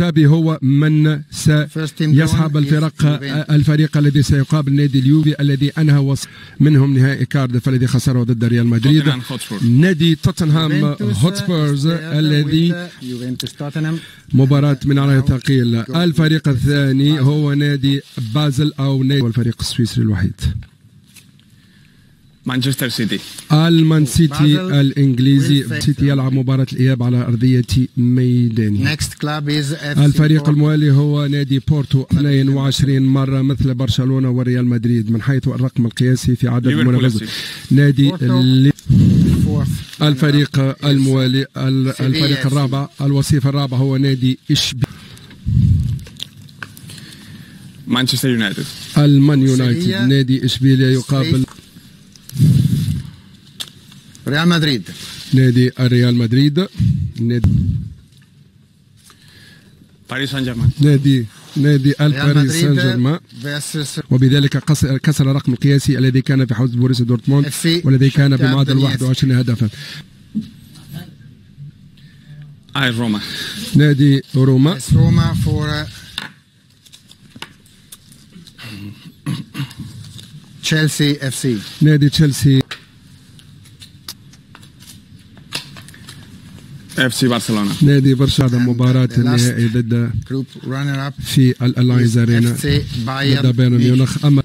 تابي هو من سيصحب الفريق الذي سيقابل نادي اليوفي الذي أنهى منهم نهائي كارديف الذي خسره ضد ريال مدريد. نادي توتنهام هوتسبيرز الذي مباراة من على ثقيل. الفريق الثاني هو نادي بازل أو نادي الفريق السويسري الوحيد مانشستر سيتي. المان سيتي الإنجليزي. سيتي يلعب مباراة الإياب على أرضية ميداني. الفريق الموالي هو نادي بورتو 22 مرة مثل برشلونة وريال مدريد من حيث الرقم القياسي في عدد المنافسات. نادي الفريق الموالي الفريق الرابع الوصيف الرابع هو نادي إشبيلية. مانشستر يونايتد. المان يونايتد. نادي إشبيلية يقابل ريال مدريد. نادي الريال مدريد. نادي باريس سان جيرمان. نادي الباريس سان جيرمان، وبذلك كسر الرقم القياسي الذي كان في حوزة بوريسيا دورتموند والذي كان بمعدل 21 هدفا. روما. نادي روما. تشيلسي اف سي. نادي تشيلسي. اف سي برشلونة. نادي برشلونة. مباراة النهائي ضد في الألاينز أرينا ضد بايرن ميونخ. أما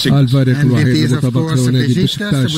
الفريق الوحيد الذي تبقى هو نادي بشكتاش.